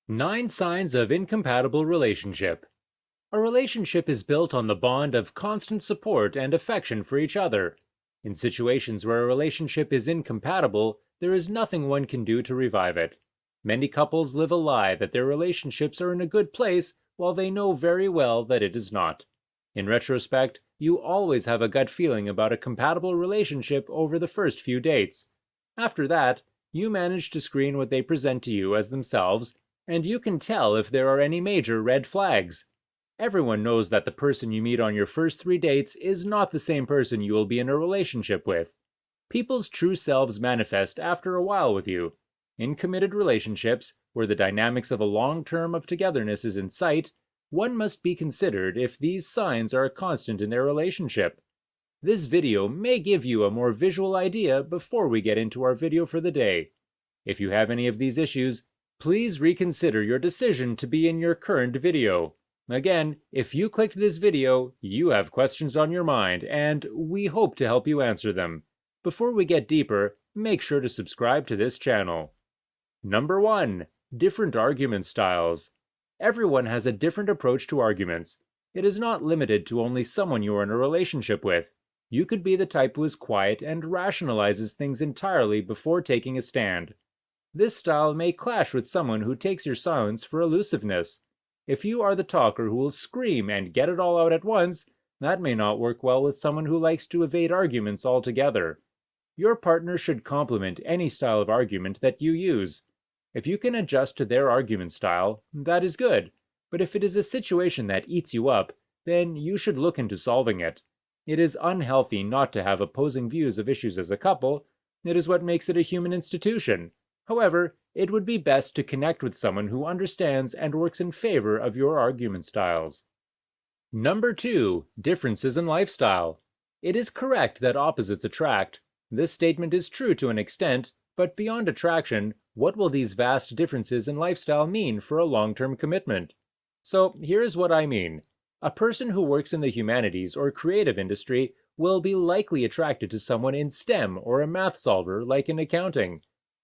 9 Signs of Incompatible Relationship. A relationship is built on the bond of constant support and affection for each other. In situations where a relationship is incompatible, there is nothing one can do to revive it. Many couples live a lie that their relationships are in a good place while they know very well that it is not. In retrospect, you always have a gut feeling about a compatible relationship over the first few dates. After that, you manage to screen what they present to you as themselves, and you can tell if there are any major red flags. Everyone knows that the person you meet on your first 3 dates is not the same person you will be in a relationship with. People's true selves manifest after a while with you. In committed relationships, where the dynamics of a long term of togetherness is in sight, one must be considered if these signs are a constant in their relationship. This video may give you a more visual idea before we get into our video for the day. If you have any of these issues, please reconsider your decision to be in your current video. Again, if you clicked this video, you have questions on your mind, and we hope to help you answer them. Before we get deeper, make sure to subscribe to this channel. Number 1. Different argument styles. Everyone has a different approach to arguments. It is not limited to only someone you are in a relationship with. You could be the type who is quiet and rationalizes things entirely before taking a stand. This style may clash with someone who takes your silence for elusiveness. If you are the talker who will scream and get it all out at once, that may not work well with someone who likes to evade arguments altogether. Your partner should complement any style of argument that you use. If you can adjust to their argument style, that is good, but if it is a situation that eats you up, then you should look into solving it. It is unhealthy not to have opposing views of issues as a couple. It is what makes it a human institution. However, it would be best to connect with someone who understands and works in favor of your argument styles. Number 2. Differences in lifestyle. It is correct that opposites attract. This statement is true to an extent, but beyond attraction, what will these vast differences in lifestyle mean for a long-term commitment? So here is what I mean. A person who works in the humanities or creative industry will be likely attracted to someone in STEM or a math solver like in accounting.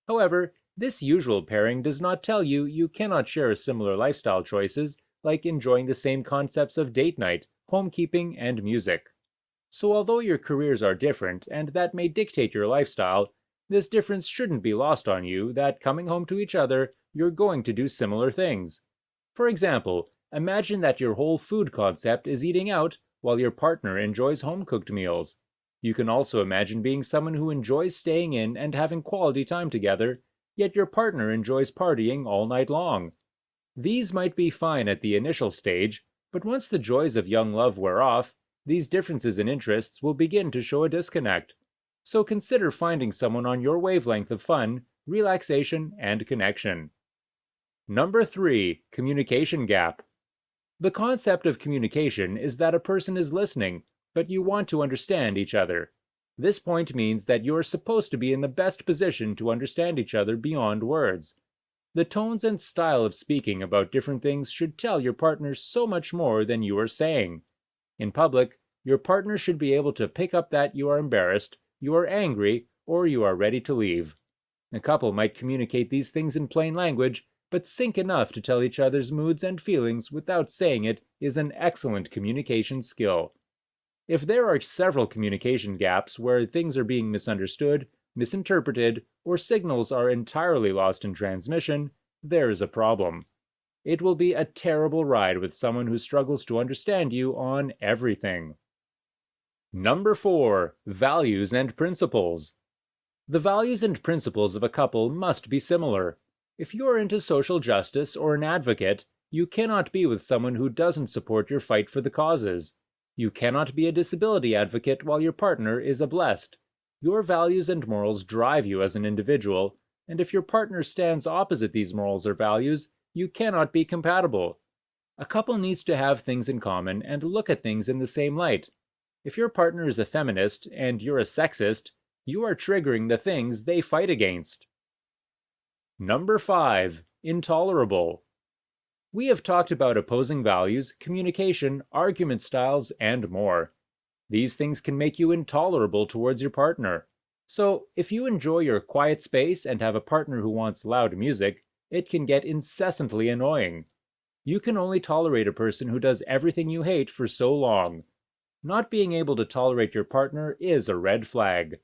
However, this usual pairing does not tell you you cannot share similar lifestyle choices, like enjoying the same concepts of date night, homekeeping, and music. So although your careers are different, and that may dictate your lifestyle, this difference shouldn't be lost on you that coming home to each other, you're going to do similar things. For example, imagine that your whole food concept is eating out while your partner enjoys home-cooked meals. You can also imagine being someone who enjoys staying in and having quality time together, yet your partner enjoys partying all night long. These might be fine at the initial stage, but once the joys of young love wear off, these differences in interests will begin to show a disconnect. So consider finding someone on your wavelength of fun, relaxation, and connection. Number 3. Communication gap. The concept of communication is that a person is listening, but you want to understand each other. This point means that you are supposed to be in the best position to understand each other beyond words. The tones and style of speaking about different things should tell your partner so much more than you are saying. In public, your partner should be able to pick up that you are embarrassed, you are angry, or you are ready to leave. A couple might communicate these things in plain language, but sync enough to tell each other's moods and feelings without saying it is an excellent communication skill. If there are several communication gaps where things are being misunderstood, misinterpreted, or signals are entirely lost in transmission, there is a problem. It will be a terrible ride with someone who struggles to understand you on everything. Number 4. Values and principles. The values and principles of a couple must be similar. If you are into social justice or an advocate, you cannot be with someone who doesn't support your fight for the causes. You cannot be a disability advocate while your partner is a blessed. Your values and morals drive you as an individual, and if your partner stands opposite these morals or values, you cannot be compatible. A couple needs to have things in common and look at things in the same light. If your partner is a feminist and you're a sexist, you are triggering the things they fight against. Number 5. Intolerable. We have talked about opposing values, communication, argument styles, and more. These things can make you intolerable towards your partner. So, if you enjoy your quiet space and have a partner who wants loud music, it can get incessantly annoying. You can only tolerate a person who does everything you hate for so long. Not being able to tolerate your partner is a red flag.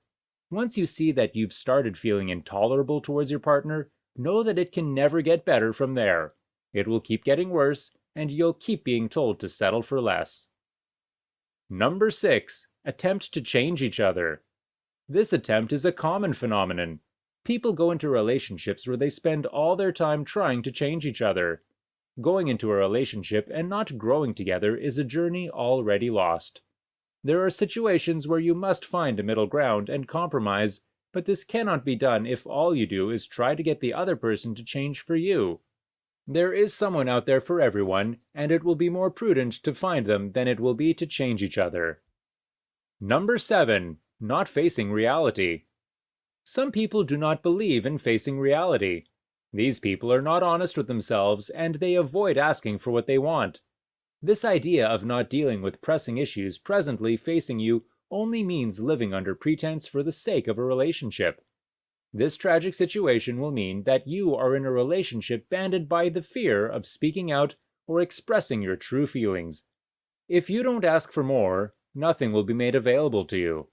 Once you see that you've started feeling intolerable towards your partner, know that it can never get better from there. It will keep getting worse, and you'll keep being told to settle for less. Number 6. Attempt to change each other. This attempt is a common phenomenon. People go into relationships where they spend all their time trying to change each other. Going into a relationship and not growing together is a journey already lost. There are situations where you must find a middle ground and compromise, but this cannot be done if all you do is try to get the other person to change for you. There is someone out there for everyone, and it will be more prudent to find them than it will be to change each other. Number 7. Not facing reality. Some people do not believe in facing reality. These people are not honest with themselves, and they avoid asking for what they want. This idea of not dealing with pressing issues presently facing you only means living under pretense for the sake of a relationship. This tragic situation will mean that you are in a relationship banded by the fear of speaking out or expressing your true feelings. If you don't ask for more, nothing will be made available to you.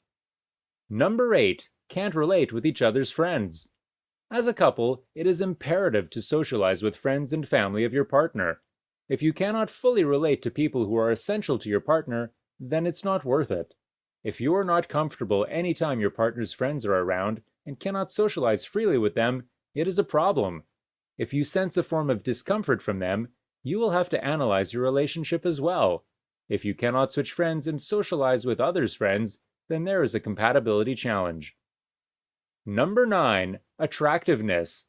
Number 8. Can't relate with each other's friends. As a couple, it is imperative to socialize with friends and family of your partner. If you cannot fully relate to people who are essential to your partner, then it's not worth it. If you are not comfortable anytime your partner's friends are around and cannot socialize freely with them, it is a problem. If you sense a form of discomfort from them, you will have to analyze your relationship as well. If you cannot switch friends and socialize with others' friends, then there is a compatibility challenge. Number 9. Attractiveness.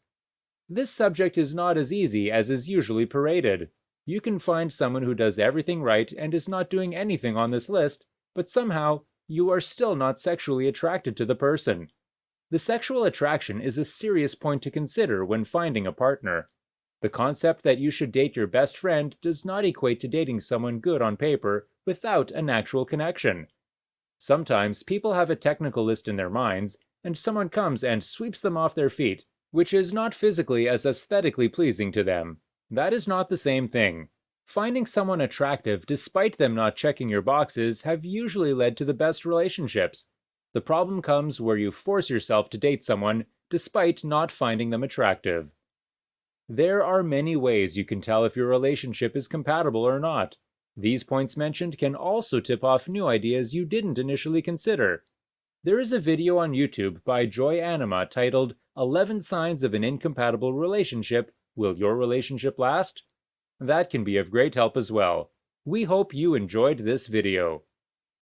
This subject is not as easy as is usually paraded. You can find someone who does everything right and is not doing anything on this list, but somehow you are still not sexually attracted to the person. The sexual attraction is a serious point to consider when finding a partner. The concept that you should date your best friend does not equate to dating someone good on paper without an actual connection. Sometimes people have a technical list in their minds, and someone comes and sweeps them off their feet, which is not physically as aesthetically pleasing to them. That is not the same thing. Finding someone attractive despite them not checking your boxes have usually led to the best relationships. The problem comes where you force yourself to date someone despite not finding them attractive. There are many ways you can tell if your relationship is compatible or not. These points mentioned can also tip off new ideas you didn't initially consider. There is a video on YouTube by Joy Anima titled 11 Signs of an Incompatible Relationship. Will your relationship last? That can be of great help as well. We hope you enjoyed this video.